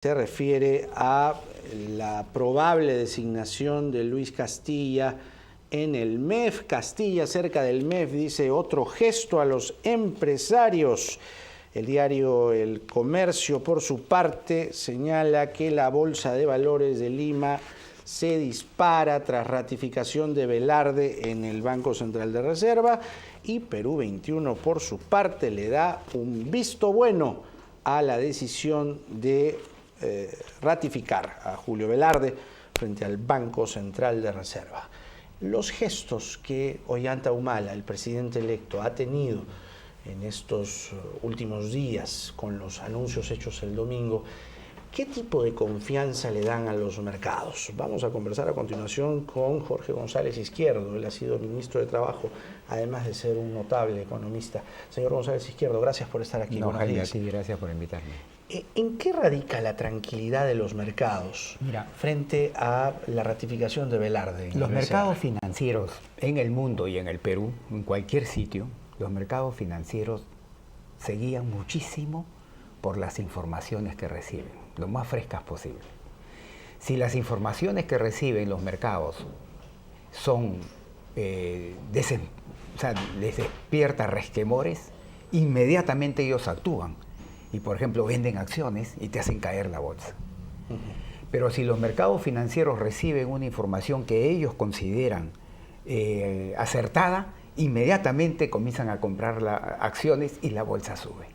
Se refiere a la probable designación de Luis Castilla en el MEF. Castilla, cerca del MEF, dice otro gesto a los empresarios. El diario El Comercio, por su parte, señala que la Bolsa de Valores de Lima se dispara tras ratificación de Velarde en el Banco Central de Reserva, y Perú 21, por su parte, le da un visto bueno a la decisión de ratificar a Julio Velarde frente al Banco Central de Reserva. Los gestos que Ollanta Humala, el presidente electo, ha tenido en estos últimos días con los anuncios hechos el domingo, ¿qué tipo de confianza le dan a los mercados? Vamos a conversar a continuación con Jorge González Izquierdo. Él ha sido ministro de Trabajo, además de ser un notable economista. Señor González Izquierdo, gracias por estar aquí. No, Jaime, sí, gracias por invitarme. ¿En qué radica la tranquilidad de los mercados frente a la ratificación de Velarde? Los mercados financieros en el mundo y en el Perú, en cualquier sitio, los mercados financieros se guían muchísimo por las informaciones que reciben, lo más frescas posible. Si las informaciones que reciben los mercados son, les despierta resquemores, inmediatamente ellos actúan. Y, por ejemplo, venden acciones y te hacen caer la bolsa. Pero si los mercados financieros reciben una información que ellos consideran acertada, inmediatamente comienzan a comprar acciones y la bolsa sube.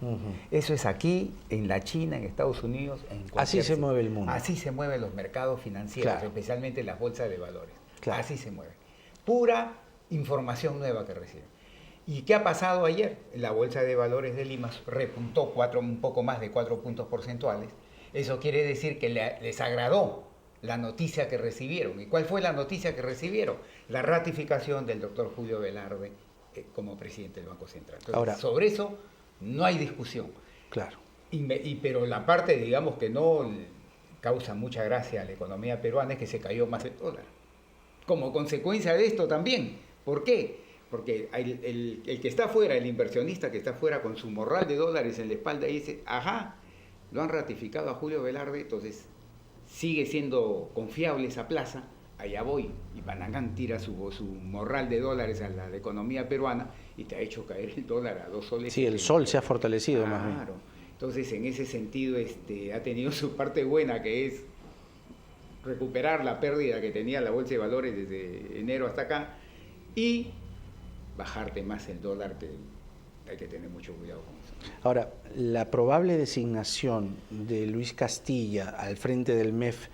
Eso es aquí, en la China, en Estados Unidos. Así se mueve el mundo. Así se mueven los mercados financieros, claro, especialmente las bolsas de valores. Claro. Así se mueven. Pura información nueva que reciben. ¿Y qué ha pasado ayer? La Bolsa de Valores de Lima repuntó un poco más de 4 puntos porcentuales. Eso quiere decir que les agradó la noticia que recibieron. ¿Y cuál fue la noticia que recibieron? La ratificación del doctor Julio Velarde como presidente del Banco Central. Entonces, ahora, sobre eso no hay discusión. Claro. Pero la parte, digamos, que no causa mucha gracia a la economía peruana es que se cayó más el dólar. Como consecuencia de esto también. ¿Por qué? Porque el que está afuera, el inversionista que está afuera con su morral de dólares en la espalda, y dice, ajá, lo han ratificado a Julio Velarde, entonces sigue siendo confiable esa plaza, allá voy. Y Banangán tira su morral de dólares a la economía peruana y te ha hecho caer el dólar a 2 soles. Sí, el sol se ha fortalecido más bien. Claro, entonces en ese sentido ha tenido su parte buena, que es recuperar la pérdida que tenía la Bolsa de Valores desde enero hasta acá, y bajarte más el dólar, que hay que tener mucho cuidado con eso. Ahora, la probable designación de Luis Castilla al frente del MEF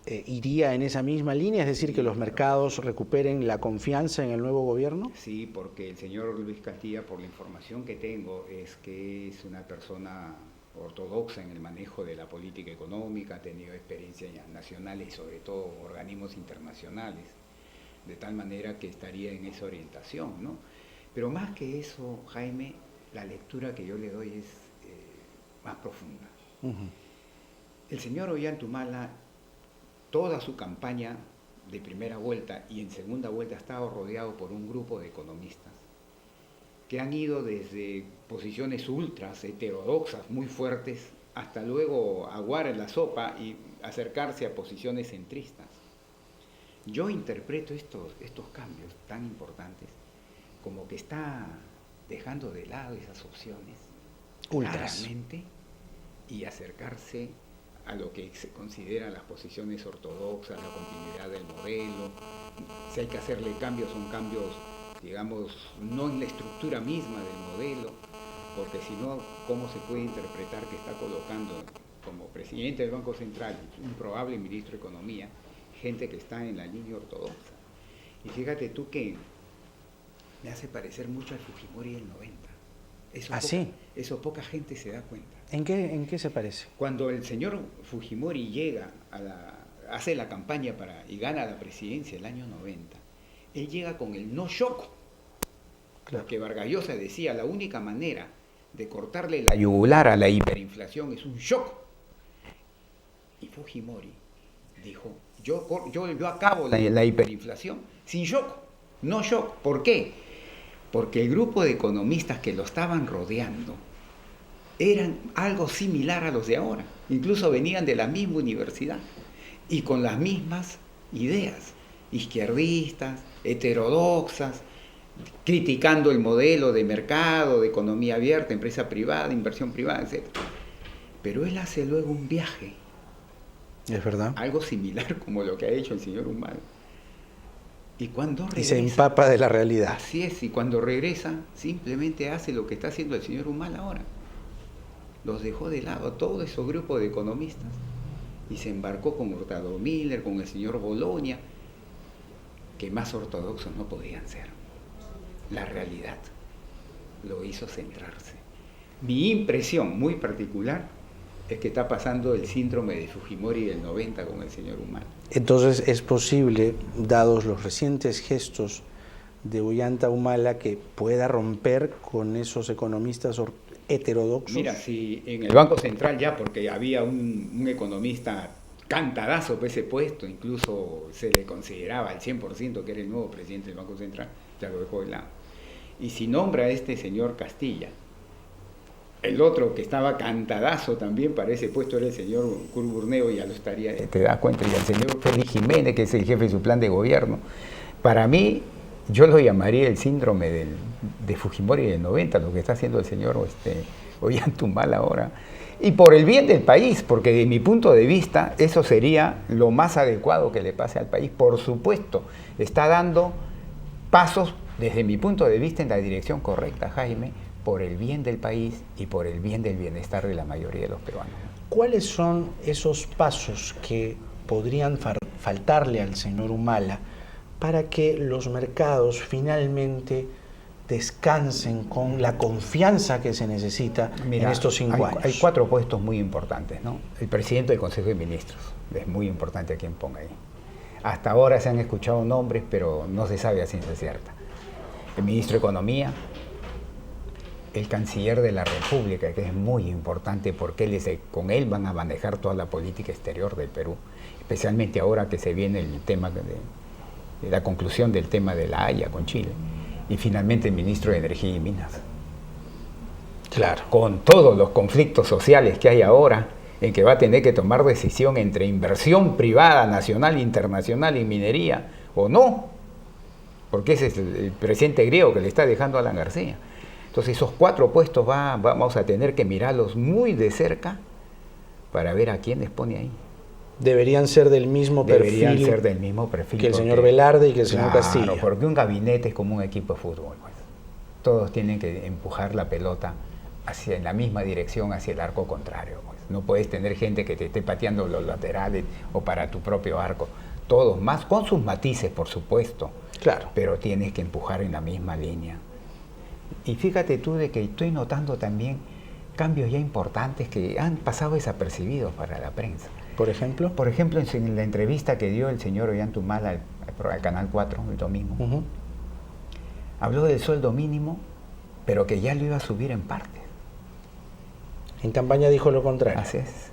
iría en esa misma línea, es decir, que los mercados recuperen la confianza en el nuevo gobierno. Sí, porque el señor Luis Castilla, por la información que tengo, es que es una persona ortodoxa en el manejo de la política económica, ha tenido experiencias nacionales y sobre todo organismos internacionales, de tal manera que estaría en esa orientación, ¿no? Pero más que eso, Jaime, la lectura que yo le doy es más profunda. El señor Ollanta Humala, toda su campaña de primera vuelta y en segunda vuelta, ha estado rodeado por un grupo de economistas que han ido desde posiciones ultras, heterodoxas, muy fuertes, hasta luego aguar en la sopa y acercarse a posiciones centristas. Yo interpreto estos cambios tan importantes como que está dejando de lado esas opciones claramente y acercarse a lo que se considera las posiciones ortodoxas, la continuidad del modelo. Si hay que hacerle cambios, son cambios, digamos, no en la estructura misma del modelo, porque si no, ¿cómo se puede interpretar que está colocando como presidente del Banco Central, un probable ministro de Economía, gente que está en la línea ortodoxa? Y fíjate tú que me hace parecer mucho al Fujimori del 90. Eso poca gente se da cuenta. ¿En qué se parece? Cuando el señor Fujimori llega hace la campaña y gana la presidencia el año 90, él llega con el no shock. Claro. Porque Vargas Llosa decía, la única manera de cortarle la yugular a la hiperinflación es un shock. Y Fujimori dijo, yo acabo la hiperinflación sin shock, no shock. ¿Por qué? Porque el grupo de economistas que lo estaban rodeando eran algo similar a los de ahora. Incluso venían de la misma universidad y con las mismas ideas, izquierdistas, heterodoxas, criticando el modelo de mercado, de economía abierta, empresa privada, inversión privada, etc. Pero él hace luego un viaje. Es verdad. Algo similar como lo que ha hecho el señor Humala. Y cuando regresa, y se empapa de la realidad. Así es, y cuando regresa, simplemente hace lo que está haciendo el señor Humala ahora. Los dejó de lado a todo ese grupo de economistas y se embarcó con Hurtado Miller, con el señor Bologna, que más ortodoxos no podían ser. La realidad lo hizo centrarse. Mi impresión muy particular es que está pasando el síndrome de Fujimori del 90 con el señor Humala. Entonces es posible, dados los recientes gestos de Ollanta Humala, que pueda romper con esos economistas heterodoxos. Mira, si en el Banco Central ya, porque había un economista cantadazo por ese puesto, incluso se le consideraba al 100% que era el nuevo presidente del Banco Central, ya lo dejó de lado. Y si nombra a este señor Castilla, el otro que estaba cantadazo también para ese puesto era el señor Curburneo, ya lo estaría. Te das cuenta, y el señor Félix Jiménez, que es el jefe de su plan de gobierno. Para mí, yo lo llamaría el síndrome de Fujimori del 90, lo que está haciendo el señor Ollanta Humala ahora. Y por el bien del país, porque de mi punto de vista, eso sería lo más adecuado que le pase al país. Por supuesto, está dando pasos, desde mi punto de vista, en la dirección correcta, Jaime, por el bien del país y por el bien del bienestar de la mayoría de los peruanos. ¿Cuáles son esos pasos que podrían faltarle al señor Humala para que los mercados finalmente descansen con la confianza que se necesita en estos 5 años? Hay 4 puestos muy importantes, ¿no? El presidente del Consejo de Ministros, es muy importante a quien ponga ahí. Hasta ahora se han escuchado nombres, pero no se sabe a ciencia cierta. El ministro de Economía, el canciller de la República, que es muy importante porque con él van a manejar toda la política exterior del Perú, especialmente ahora que se viene el tema de la conclusión del tema de la Haya con Chile, y finalmente el ministro de Energía y Minas. Claro. Con todos los conflictos sociales que hay ahora, en que va a tener que tomar decisión entre inversión privada, nacional e internacional en minería, o no, porque ese es el presidente griego que le está dejando a Alan García. Entonces esos 4 puestos vamos a tener que mirarlos muy de cerca para ver a quiénes pone ahí. Deberían ser del mismo perfil. Deberían ser del mismo perfil. Que el señor Velarde y que el señor Castilla. Claro, porque un gabinete es como un equipo de fútbol. Pues. Todos tienen que empujar la pelota en la misma dirección, hacia el arco contrario. Pues. No puedes tener gente que te esté pateando los laterales o para tu propio arco. Todos más, con sus matices, por supuesto. Claro. Pero tienes que empujar en la misma línea. Y fíjate tú de que estoy notando también cambios ya importantes que han pasado desapercibidos para la prensa. ¿Por ejemplo? Por ejemplo, en la entrevista que dio el señor Ollanta Humala al Canal 4 el domingo, habló del sueldo mínimo, pero que ya lo iba a subir en partes. En campaña dijo lo contrario. Así es.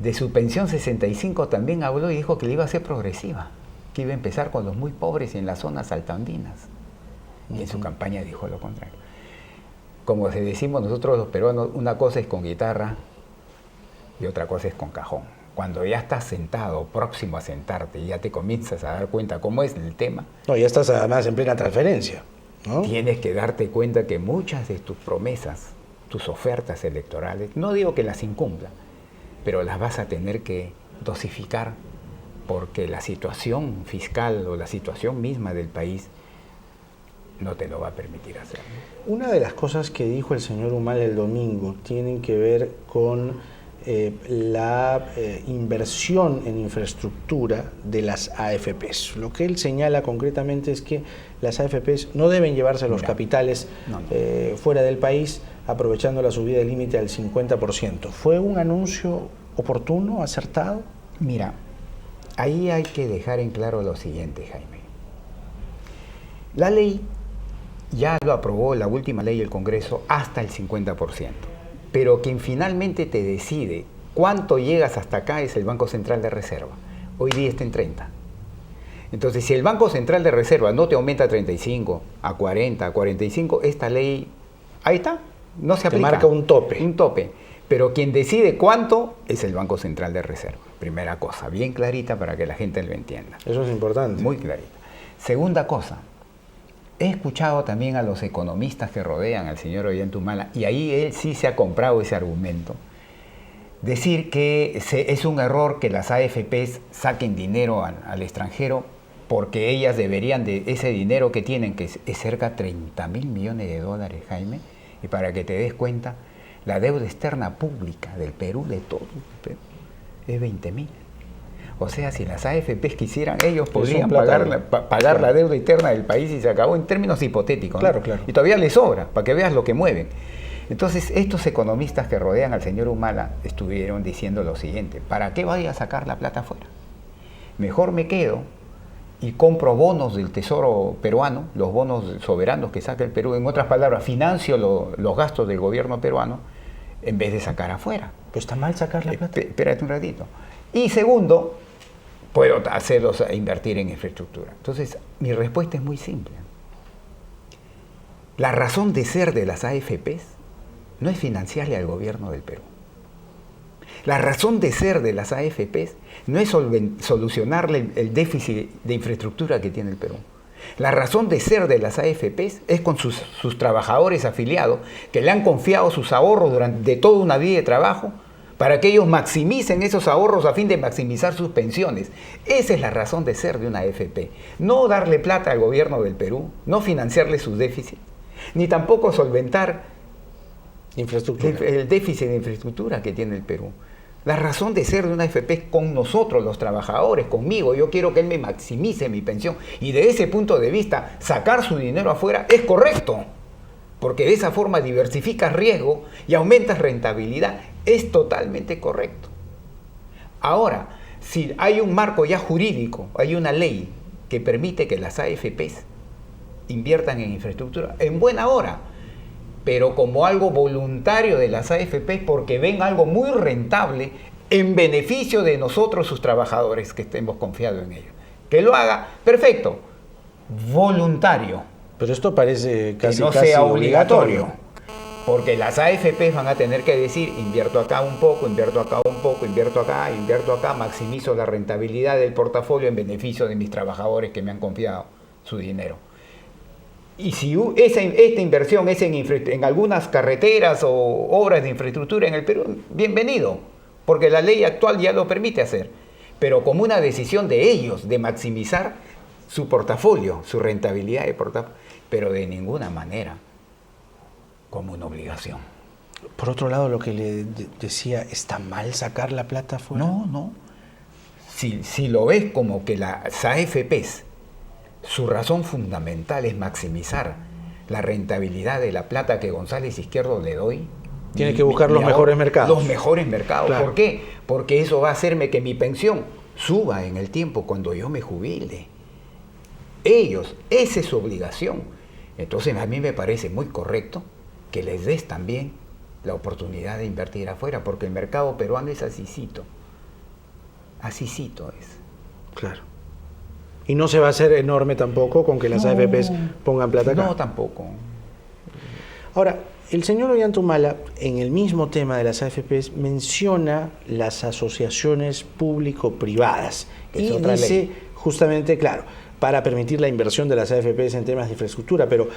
De su pensión 65 también habló y dijo que le iba a ser progresiva, que iba a empezar con los muy pobres en las zonas altoandinas. Y en su campaña dijo lo contrario. Como decimos nosotros los peruanos, una cosa es con guitarra y otra cosa es con cajón. Cuando ya estás sentado, próximo a sentarte, y ya te comienzas a dar cuenta cómo es el tema. No, ya estás además en plena transferencia, ¿no? Tienes que darte cuenta que muchas de tus promesas, tus ofertas electorales, no digo que las incumplan, pero las vas a tener que dosificar porque la situación fiscal o la situación misma del país no te lo va a permitir hacer. Una de las cosas que dijo el señor Humala el domingo tienen que ver con la inversión en infraestructura de las AFPs. Lo que él señala concretamente es que las AFPs no deben llevarse los capitales fuera del país, aprovechando la subida del límite al 50%. ¿Fue un anuncio oportuno, acertado? Mira, ahí hay que dejar en claro lo siguiente, Jaime. La ley ya lo aprobó, la última ley del Congreso, hasta el 50%. Pero quien finalmente te decide cuánto llegas hasta acá es el Banco Central de Reserva. Hoy día está en 30. Entonces, si el Banco Central de Reserva no te aumenta a 35, a 40, a 45, esta ley, ahí está, no se aplica. Te marca un tope. Un tope. Pero quien decide cuánto es el Banco Central de Reserva. Primera cosa, bien clarita para que la gente lo entienda. Eso es importante. Muy clarita. Segunda cosa, he escuchado también a los economistas que rodean al señor Ollantumala, y ahí él sí se ha comprado ese argumento, decir que es un error que las AFPs saquen dinero al extranjero porque ellas deberían de ese dinero que tienen, que es cerca de $30.000 millones, Jaime, y para que te des cuenta, la deuda externa pública del Perú, de todo el Perú, es 20.000. O sea, si las AFPs quisieran, ellos podrían pagar la deuda interna del país y se acabó en términos hipotéticos. Claro, ¿no? claro. Y todavía les sobra, para que veas lo que mueven. Entonces, estos economistas que rodean al señor Humala estuvieron diciendo lo siguiente: ¿para qué voy a sacar la plata afuera? Mejor me quedo y compro bonos del Tesoro peruano, los bonos soberanos que saca el Perú. En otras palabras, financio los gastos del gobierno peruano en vez de sacar afuera. Pues está mal sacar la plata. Espérate un ratito. Y segundo, puedo hacerlos invertir en infraestructura. Entonces, mi respuesta es muy simple. La razón de ser de las AFPs no es financiarle al gobierno del Perú. La razón de ser de las AFPs no es solucionarle el déficit de infraestructura que tiene el Perú. La razón de ser de las AFPs es con sus trabajadores afiliados que le han confiado sus ahorros durante toda una vida de trabajo para que ellos maximicen esos ahorros a fin de maximizar sus pensiones. Esa es la razón de ser de una AFP. No darle plata al gobierno del Perú, no financiarle sus déficits, ni tampoco solventar el déficit de infraestructura que tiene el Perú. La razón de ser de una AFP es con nosotros, los trabajadores, conmigo. Yo quiero que él me maximice mi pensión. Y de ese punto de vista, sacar su dinero afuera es correcto, porque de esa forma diversificas riesgo y aumentas rentabilidad. Es totalmente correcto. Ahora, si hay un marco ya jurídico, hay una ley que permite que las AFPs inviertan en infraestructura, en buena hora, pero como algo voluntario de las AFPs porque ven algo muy rentable en beneficio de nosotros, sus trabajadores, que estemos confiados en ellos. Que lo haga, perfecto, voluntario. Pero esto parece casi, que no sea obligatorio. Porque las AFPs van a tener que decir: invierto acá un poco, invierto acá un poco, invierto acá, maximizo la rentabilidad del portafolio en beneficio de mis trabajadores que me han confiado su dinero. Y si esta inversión es en algunas carreteras o obras de infraestructura en el Perú, bienvenido, porque la ley actual ya lo permite hacer, pero como una decisión de ellos de maximizar su portafolio, su rentabilidad de portafolio, pero de ninguna manera como una obligación. Por otro lado, lo que le decía, ¿está mal sacar la plata afuera? No. Si lo ves como que las AFPs, su razón fundamental es maximizar la rentabilidad de la plata que González Izquierdo le doy. Tiene que buscar los mejores mercados. Los mejores mercados. Claro. ¿Por qué? Porque eso va a hacerme que mi pensión suba en el tiempo cuando yo me jubile. Ellos, esa es su obligación. Entonces a mí me parece muy correcto que les des también la oportunidad de invertir afuera, porque el mercado peruano es asícito. Asícito es. Claro. Y no se va a hacer enorme tampoco con que las AFPs pongan plata acá. No, tampoco. Ahora, el señor Ollantumala, en el mismo tema de las AFPs, menciona las asociaciones público-privadas. Y dice, justamente, claro, para permitir la inversión de las AFPs en temas de infraestructura, pero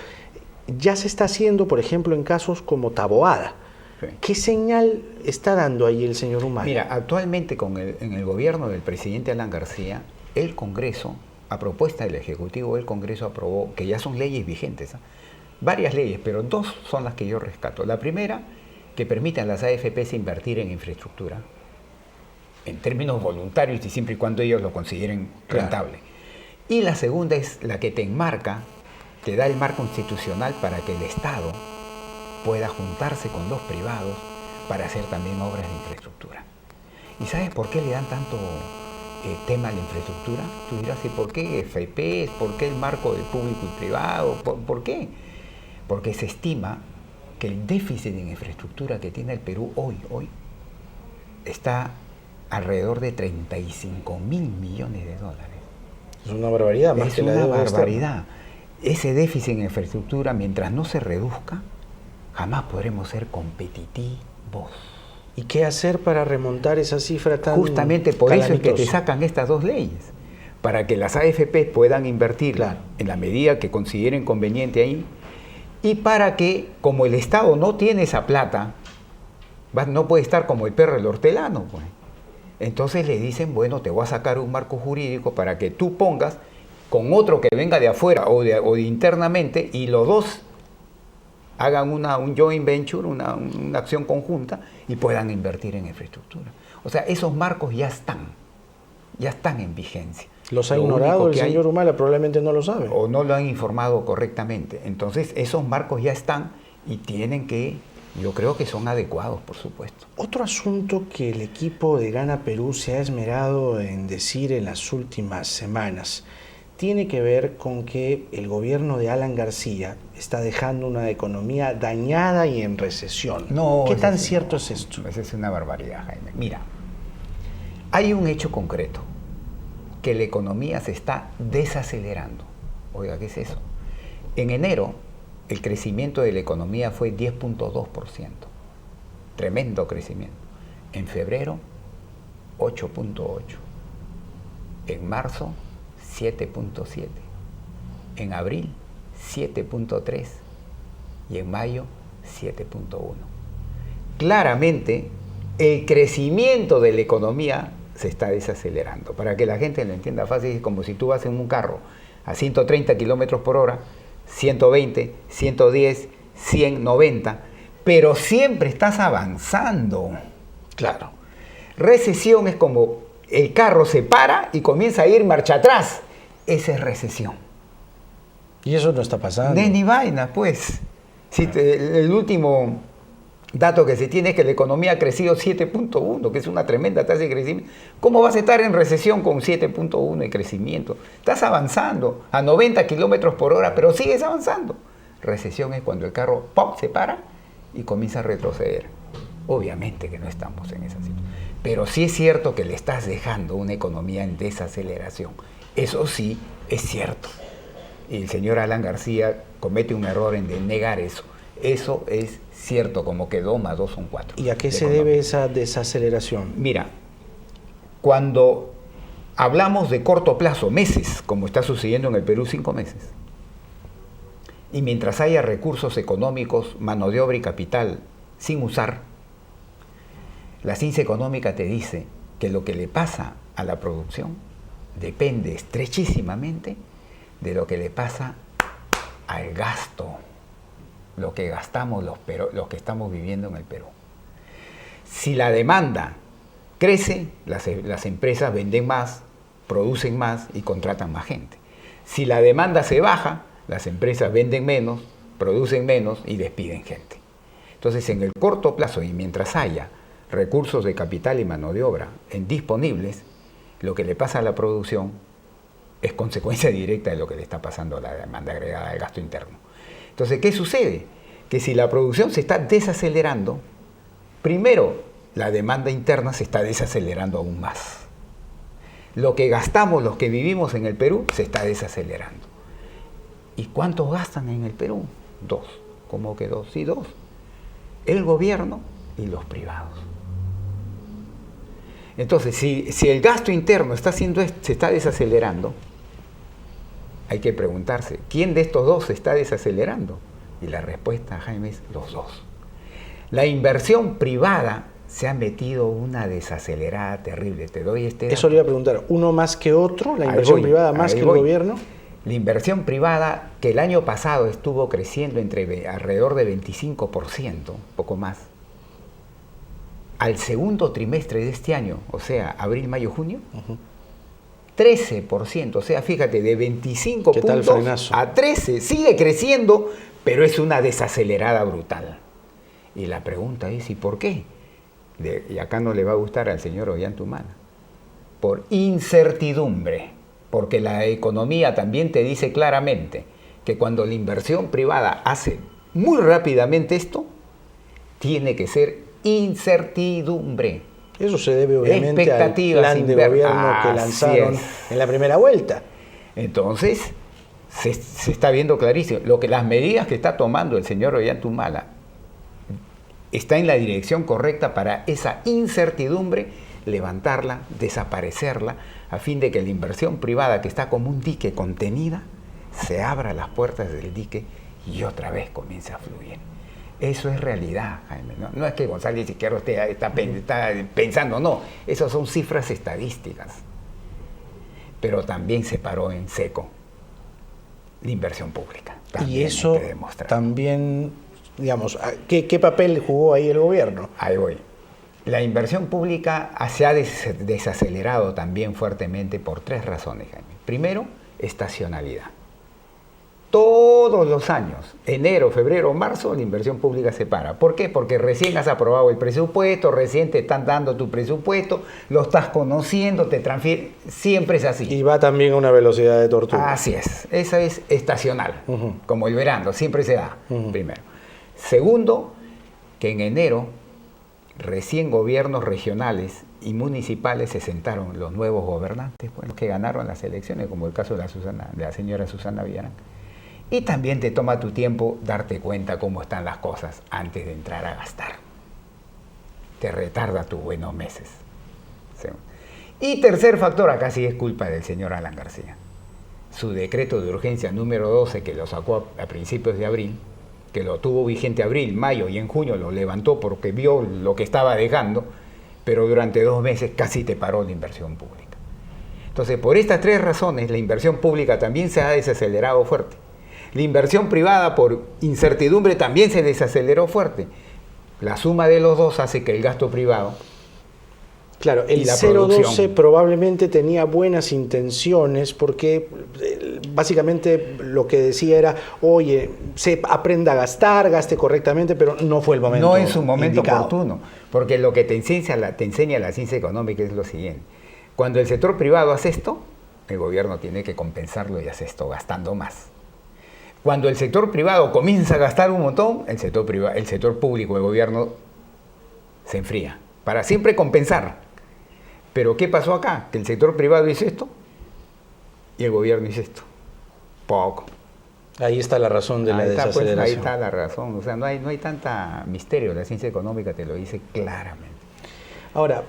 ya se está haciendo, por ejemplo, en casos como Taboada. Sí. ¿Qué señal está dando ahí el señor Humala? Mira, actualmente en el gobierno del presidente Alan García, el Congreso, a propuesta del Ejecutivo, el Congreso aprobó, que ya son leyes vigentes, varias leyes, pero dos son las que yo rescato. La primera, que permite a las AFPs invertir en infraestructura, en términos voluntarios y siempre y cuando ellos lo consideren rentable. Claro. Y la segunda es la que te enmarca, te da el marco institucional para que el Estado pueda juntarse con los privados para hacer también obras de infraestructura. ¿Y sabes por qué le dan tanto tema a la infraestructura? Tú dirás, ¿y por qué FPs? ¿Por qué el marco de público y privado? ¿Por qué? Porque se estima que el déficit en infraestructura que tiene el Perú hoy está alrededor de $35.000 millones. Es una barbaridad. Es una barbaridad. Ese déficit en infraestructura, mientras no se reduzca, jamás podremos ser competitivos. ¿Y qué hacer para remontar esa cifra tan Justamente por eso es que te calamitosa? sacan estas dos leyes, para que las AFP puedan invertir Claro. en la medida que consideren conveniente ahí, y para que, como el Estado no tiene esa plata, no puede estar como el perro del hortelano, pues. Entonces le dicen, bueno, te voy a sacar un marco jurídico para que tú pongas con otro que venga de afuera o de internamente, y los dos hagan un joint venture, una acción conjunta, y puedan invertir en infraestructura. O sea, esos marcos ya están en vigencia. ¿Los ha Lo ignorado único el que señor Humala? Probablemente no lo sabe. o no lo han informado correctamente. Entonces, esos marcos ya están y tienen que, yo creo que son adecuados, por supuesto. Otro asunto que el equipo de Gana Perú se ha esmerado en decir en las últimas semanas tiene que ver con que el gobierno de Alan García está dejando una economía dañada y en recesión. No, ¿Qué eso tan sí, cierto no, es esto? Esa es una barbaridad, Jaime. Mira, hay un hecho concreto, que la economía se está desacelerando. Oiga, ¿qué es eso? En enero, el crecimiento de la economía fue 10.2%. Tremendo crecimiento. En febrero, 8.8%. En marzo, 7.7%. En abril, 7.3%. Y en mayo, 7.1%. Claramente, el crecimiento de la economía se está desacelerando. Para que la gente lo entienda fácil, es como si tú vas en un carro a 130 kilómetros por hora, 120, 110, 100, 90, pero siempre estás avanzando. Claro. Recesión es como el carro se para y comienza a ir marcha atrás. Esa es recesión. Y eso no está pasando. Ni vaina, pues. Si el último dato que se tiene es que la economía ha crecido 7.1, que es una tremenda tasa de crecimiento. ¿Cómo vas a estar en recesión con 7.1 de crecimiento? Estás avanzando a 90 kilómetros por hora, pero sigues avanzando. Recesión es cuando el carro ¡pop! Se para y comienza a retroceder. Obviamente que no estamos en esa situación. Pero sí es cierto que le estás dejando una economía en desaceleración. Eso sí es cierto. Y el señor Alan García comete un error en negar eso. Eso es cierto, como que 2 más 2 son 4. ¿Y a qué se debe esa desaceleración? Mira, cuando hablamos de corto plazo, meses, como está sucediendo en el Perú, 5 meses, y mientras haya recursos económicos, mano de obra y capital sin usar, la ciencia económica te dice que lo que le pasa a la producción depende estrechísimamente de lo que le pasa al gasto, lo que gastamos los que estamos viviendo en el Perú. Si la demanda crece, las empresas venden más, producen más y contratan más gente. Si la demanda se baja, las empresas venden menos, producen menos y despiden gente. Entonces, en el corto plazo y mientras haya recursos de capital y mano de obra disponibles, lo que le pasa a la producción es consecuencia directa de lo que le está pasando a la demanda agregada del gasto interno. Entonces, ¿qué sucede? Que si la producción se está desacelerando, primero, la demanda interna se está desacelerando aún más. Lo que gastamos, los que vivimos en el Perú, se está desacelerando. ¿Y cuántos gastan en el Perú? 2. ¿Cómo que 2? Sí, 2. El gobierno y los privados. Entonces, si el gasto interno se está desacelerando, hay que preguntarse, ¿quién de estos dos se está desacelerando? Y la respuesta, Jaime, es los dos. La inversión privada se ha metido una desacelerada terrible. Te doy este dato. Eso le iba a preguntar, ¿uno más que otro? ¿La inversión privada más que el gobierno? La inversión privada, que el año pasado estuvo creciendo alrededor de 25%, poco más, al segundo trimestre de este año, o sea, abril, mayo, junio, 13%, o sea, fíjate, de 25 puntos a 13, sigue creciendo, pero es una desacelerada brutal. Y la pregunta es, ¿y por qué? Y acá no le va a gustar al señor Ollantumala. Por incertidumbre, porque la economía también te dice claramente que cuando la inversión privada hace muy rápidamente esto, tiene que ser incertidumbre. Eso se debe obviamente al plan de gobierno que lanzaron en la primera vuelta. Entonces, se está viendo clarísimo. Las medidas que está tomando el señor Ollantumala está en la dirección correcta para esa incertidumbre, levantarla, desaparecerla, a fin de que la inversión privada, que está como un dique contenida, se abra las puertas del dique y otra vez comience a fluir. Eso es realidad, Jaime. No es que González Izquierdo está pensando, no. Esas son cifras estadísticas. Pero también se paró en seco la inversión pública. Y eso también, digamos, ¿qué papel jugó ahí el gobierno? Ahí voy. La inversión pública se ha desacelerado también fuertemente por 3 razones, Jaime. Primero, estacionalidad. Todos los años, enero, febrero, marzo, la inversión pública se para. ¿Por qué? Porque recién has aprobado el presupuesto, recién te están dando tu presupuesto, lo estás conociendo, te transfieren, siempre es así. Y va también a una velocidad de tortuga. Así es, esa es estacional, como el verano, siempre se da, primero. Segundo, que en enero, recién gobiernos regionales y municipales se sentaron los nuevos gobernantes, bueno, que ganaron las elecciones, como el caso de la señora Susana Villarán. Y también te toma tu tiempo darte cuenta cómo están las cosas antes de entrar a gastar. Te retarda tus buenos meses. ¿Sí? Y tercer factor, acá sí es culpa del señor Alan García. Su decreto de urgencia número 12, que lo sacó a principios de abril, que lo tuvo vigente abril, mayo y en junio lo levantó porque vio lo que estaba dejando, pero durante 2 meses casi te paró la inversión pública. Entonces, por estas 3 razones, la inversión pública también se ha desacelerado fuerte. La inversión privada, por incertidumbre, también se desaceleró fuerte. La suma de los dos hace que el gasto privado... Claro, el 012 probablemente tenía buenas intenciones porque básicamente lo que decía era, oye, se aprenda a gastar, gaste correctamente, pero no fue el momento No en su momento indicado. oportuno, porque lo que te enseña la ciencia económica es lo siguiente. Cuando el sector privado hace esto, el gobierno tiene que compensarlo y hace esto gastando más. Cuando el sector privado comienza a gastar un montón, el sector público, el gobierno, se enfría, para siempre compensar. Pero ¿qué pasó acá? Que el sector privado hizo esto y el gobierno hizo esto. Poco. Ahí está la razón de la desaceleración. Ahí está la razón. O sea, no hay tanta misterio. La ciencia económica te lo dice claramente. Ahora,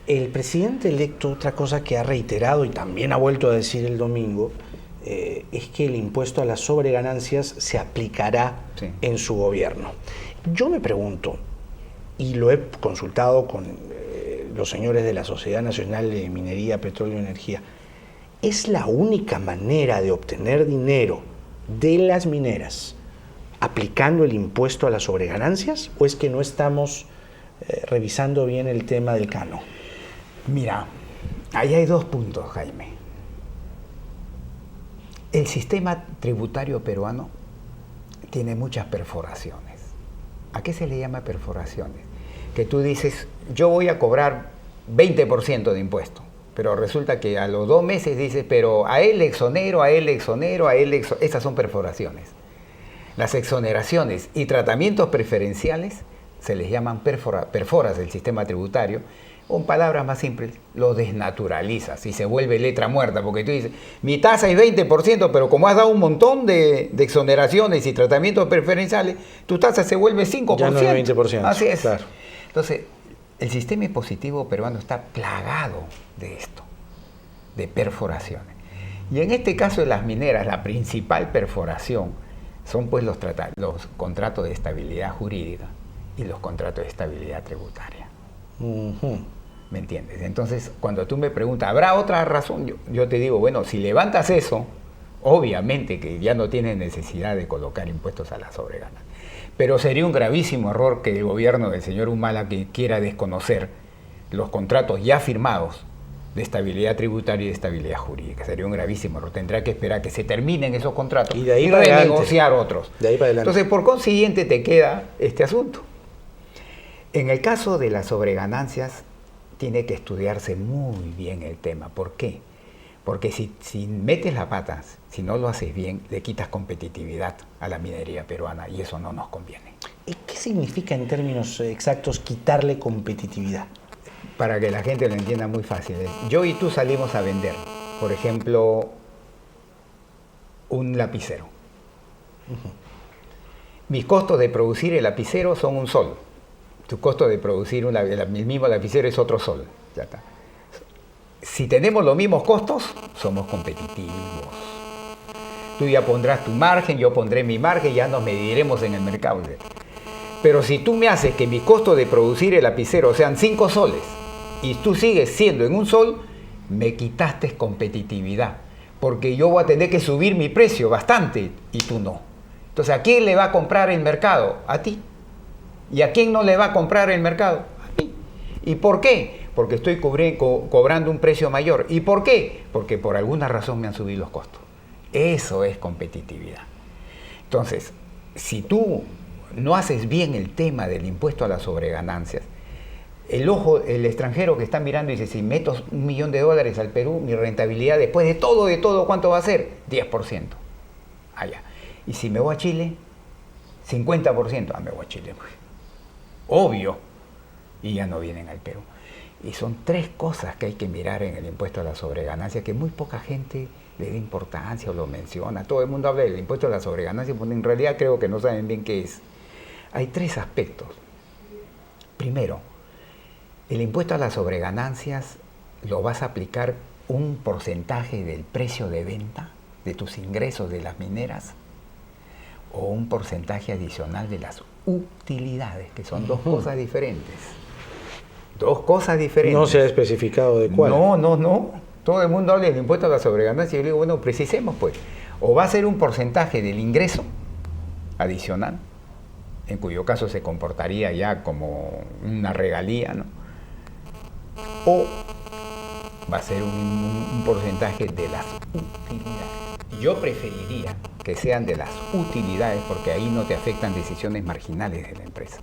el presidente electo, otra cosa que ha reiterado y también ha vuelto a decir el domingo, es que el impuesto a las sobreganancias se aplicará en su gobierno. Yo me pregunto, y lo he consultado con los señores de la Sociedad Nacional de Minería, Petróleo y Energía, ¿es la única manera de obtener dinero de las mineras aplicando el impuesto a las sobreganancias? ¿O es que no estamos revisando bien el tema del canon? Mira, ahí hay 2 puntos, Jaime. El sistema tributario peruano tiene muchas perforaciones. ¿A qué se le llama perforaciones? Que tú dices, yo voy a cobrar 20% de impuesto, pero resulta que a los 2 meses dices, pero a él le exonero, a él le exonero, a él le exonero. Esas son perforaciones. Las exoneraciones y tratamientos preferenciales se les llaman perforas del sistema tributario. Con palabras más simples, lo desnaturalizas y se vuelve letra muerta, porque tú dices, mi tasa es 20%, pero como has dado un montón de exoneraciones y tratamientos preferenciales, tu tasa se vuelve 5%. Ya no es 20%. Así es. Claro. Entonces, el sistema impositivo peruano está plagado de esto, de perforaciones. Y en este caso de las mineras, la principal perforación son pues los contratos de estabilidad jurídica y los contratos de estabilidad tributaria. ¿Me entiendes? Entonces, cuando tú me preguntas, ¿habrá otra razón? Yo te digo, bueno, si levantas eso, obviamente que ya no tienes necesidad de colocar impuestos a las sobreganancias. Pero sería un gravísimo error que el gobierno del señor Humala que quiera desconocer los contratos ya firmados de estabilidad tributaria y de estabilidad jurídica. Sería un gravísimo error. Tendrá que esperar que se terminen esos contratos y renegociar otros. De ahí para adelante. Entonces, por consiguiente, te queda este asunto. En el caso de las sobreganancias, tiene que estudiarse muy bien el tema. ¿Por qué? Porque si metes la pata, si no lo haces bien, le quitas competitividad a la minería peruana y eso no nos conviene. ¿Y qué significa en términos exactos quitarle competitividad? Para que la gente lo entienda muy fácil. Yo y tú salimos a vender, por ejemplo, un lapicero. Mis costos de producir el lapicero son $1. Tu costo de producir el mismo lapicero es otro sol. Ya está. Si tenemos los mismos costos, somos competitivos. Tú ya pondrás tu margen, yo pondré mi margen, ya nos mediremos en el mercado. Pero si tú me haces que mi costo de producir el lapicero sean 5 soles y tú sigues siendo en un sol, me quitaste competitividad. Porque yo voy a tener que subir mi precio bastante y tú no. Entonces, ¿a quién le va a comprar el mercado? A ti. ¿Y a quién no le va a comprar el mercado? A mí. ¿Y por qué? Porque estoy cobrando un precio mayor. ¿Y por qué? Porque por alguna razón me han subido los costos. Eso es competitividad. Entonces, si tú no haces bien el tema del impuesto a las sobreganancias, el extranjero que está mirando dice, si meto $1.000.000 al Perú, mi rentabilidad después de todo, ¿cuánto va a ser? 10%. Allá. Y si me voy a Chile, 50%. Me voy a Chile. Obvio. Y ya no vienen al Perú. Y son 3 cosas que hay que mirar en el impuesto a la sobreganancia que muy poca gente le da importancia o lo menciona. Todo el mundo habla del impuesto a la sobreganancia, pero en realidad creo que no saben bien qué es. Hay 3 aspectos. Primero, el impuesto a las sobreganancias lo vas a aplicar un porcentaje del precio de venta de tus ingresos de las mineras o un porcentaje adicional de las utilidades, que son 2 cosas diferentes. 2 cosas diferentes. No se ha especificado de cuál. No. Todo el mundo habla del impuesto a la sobreganancia y yo le digo, bueno, precisemos pues. O va a ser un porcentaje del ingreso adicional, en cuyo caso se comportaría ya como una regalía, ¿no? O va a ser un porcentaje de las utilidades. Yo preferiría que sean de las utilidades porque ahí no te afectan decisiones marginales de la empresa.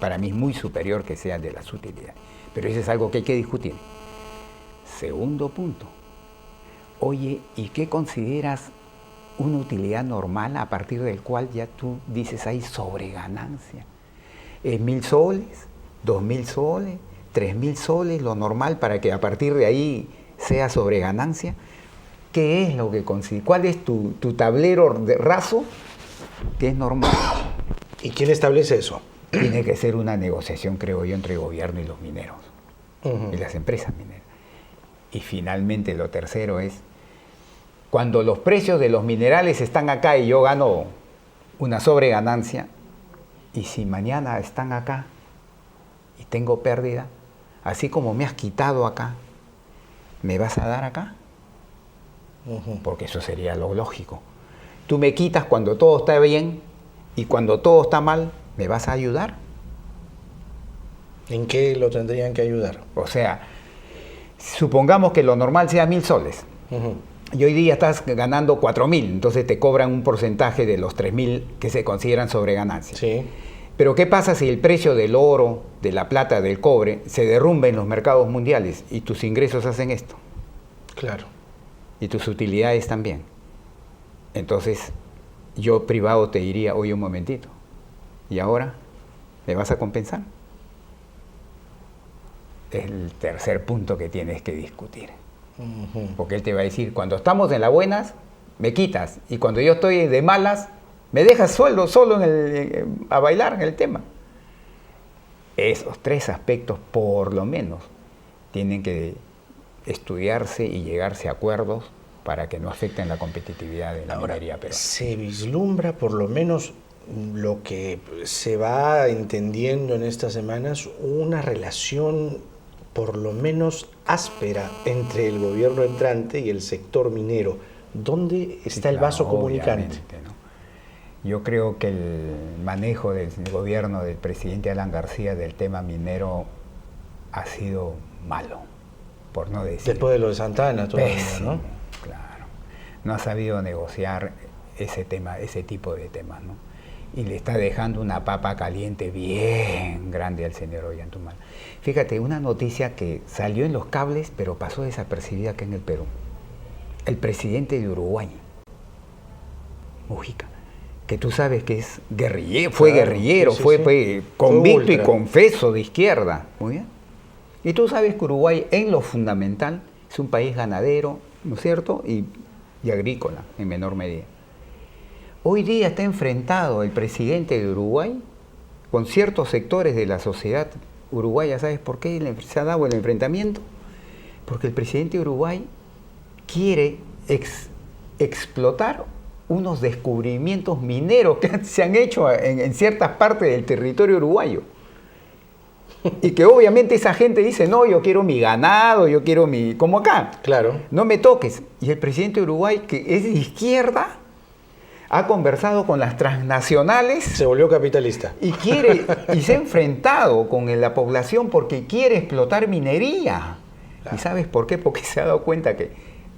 Para mí es muy superior que sean de las utilidades. Pero eso es algo que hay que discutir. Segundo punto. Oye, ¿y qué consideras una utilidad normal a partir del cual ya tú dices hay sobreganancia? ¿Es 1.000 soles? ¿2.000 soles? ¿3.000 soles? Lo normal para que a partir de ahí sea sobreganancia. ¿Qué es lo que consideras? ¿Cuál es tu tablero de raso que es normal? ¿Y quién establece eso? Tiene que ser una negociación, creo yo, entre el gobierno y los mineros y las empresas mineras. Y finalmente lo tercero es, cuando los precios de los minerales están acá y yo gano una sobreganancia, y si mañana están acá y tengo pérdida, así como me has quitado acá, ¿me vas a dar acá? Porque eso sería lo lógico. Tú me quitas cuando todo está bien y cuando todo está mal, ¿me vas a ayudar? ¿En qué lo tendrían que ayudar? O sea, supongamos que lo normal sea 1.000 soles. Y hoy día estás ganando 4.000, entonces te cobran un porcentaje de los 3.000 que se consideran sobreganancias. Sí. Pero ¿qué pasa si el precio del oro, de la plata, del cobre se derrumba en los mercados mundiales y tus ingresos hacen esto? Claro. Y tus utilidades también. Entonces, yo privado te diría, oye, un momentito, ¿y ahora me vas a compensar? Es el tercer punto que tienes que discutir. Porque él te va a decir, cuando estamos en las buenas, me quitas. Y cuando yo estoy de malas, me dejas solo a bailar en el tema. Esos 3 aspectos, por lo menos, tienen que estudiarse y llegarse a acuerdos para que no afecten la competitividad de la minería peruana. Se vislumbra por lo menos lo que se va entendiendo en estas semanas, una relación por lo menos áspera entre el gobierno entrante y el sector minero. ¿Dónde está el vaso comunicante? ¿No? Yo creo que el manejo del gobierno del presidente Alan García del tema minero ha sido malo, por no decir... Después de lo de Santana todavía, pésimo, ¿no? Claro. No ha sabido negociar ese tipo de temas, ¿no? Y le está dejando una papa caliente bien grande al señor Ollantaytamala. Fíjate, una noticia que salió en los cables, pero pasó desapercibida acá en el Perú. El presidente de Uruguay, Mujica, que tú sabes que es guerrillero, fue guerrillero, fue convicto y confeso de izquierda. Muy bien. Y tú sabes que Uruguay, en lo fundamental, es un país ganadero, ¿no es cierto? Y agrícola, en menor medida. Hoy día está enfrentado el presidente de Uruguay con ciertos sectores de la sociedad uruguaya. ¿Sabes por qué se ha dado el enfrentamiento? Porque el presidente de Uruguay quiere explotar unos descubrimientos mineros que se han hecho en ciertas partes del territorio uruguayo. Y que obviamente esa gente dice, no, yo quiero mi ganado, yo quiero mi... como acá. Claro. No me toques. Y el presidente de Uruguay, que es de izquierda, ha conversado con las transnacionales. Se volvió capitalista. Y se ha enfrentado con la población porque quiere explotar minería. Claro. ¿Y sabes por qué? Porque se ha dado cuenta que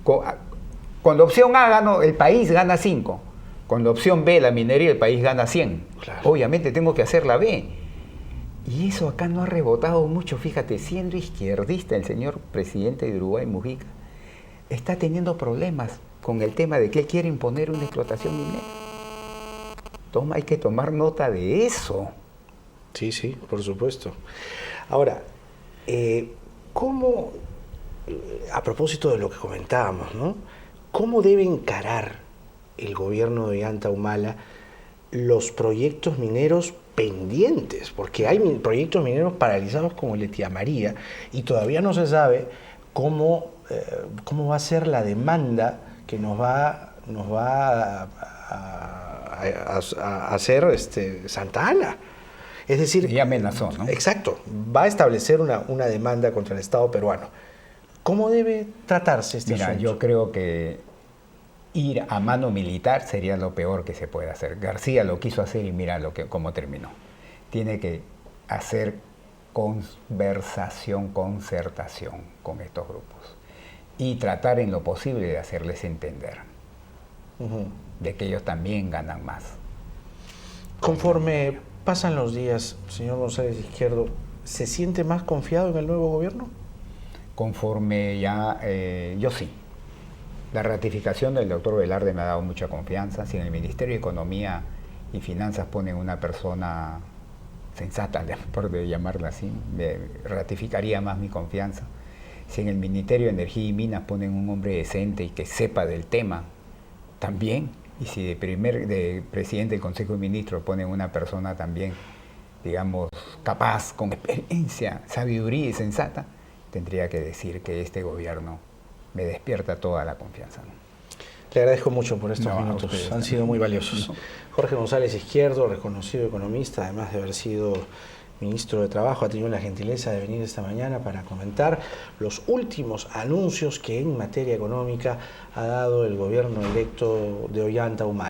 con la opción A el país gana 5. Con la opción B, la minería, el país gana 100. Claro. Obviamente tengo que hacer la B. Y eso acá no ha rebotado mucho, fíjate, siendo izquierdista el señor presidente de Uruguay, Mujica, está teniendo problemas con el tema de que él quiere imponer una explotación minera. Hay que tomar nota de eso. Sí, sí, por supuesto. Ahora, ¿cómo, a propósito de lo que comentábamos, ¿no? ¿Cómo debe encarar el gobierno de Ollanta Humala los proyectos mineros pendientes? Porque hay proyectos mineros paralizados como el de Tía María y todavía no se sabe cómo va a ser la demanda que nos va a hacer Santa Ana. Es decir... Y amenazó, ¿no? Exacto. Va a establecer una demanda contra el Estado peruano. ¿Cómo debe tratarse este asunto? Mira, yo creo que ir a mano militar sería lo peor que se puede hacer. García lo quiso hacer y mira cómo terminó. Tiene que hacer conversación, concertación con estos grupos y tratar en lo posible de hacerles entender de que ellos también ganan más. Conforme pasan los días, señor González Izquierdo, ¿se siente más confiado en el nuevo gobierno? Conforme yo sí. La ratificación del doctor Velarde me ha dado mucha confianza. Si en el Ministerio de Economía y Finanzas ponen una persona sensata, por llamarla así, me ratificaría más mi confianza. Si en el Ministerio de Energía y Minas ponen un hombre decente y que sepa del tema, también. Y si de presidente del Consejo de Ministros ponen una persona también, digamos, capaz, con experiencia, sabiduría y sensata, tendría que decir que este gobierno me despierta toda la confianza, ¿no? Le agradezco mucho por estos minutos, han sido muy valiosos. Jorge González Izquierdo, reconocido economista, además de haber sido ministro de Trabajo, ha tenido la gentileza de venir esta mañana para comentar los últimos anuncios que en materia económica ha dado el gobierno electo de Ollanta Humala.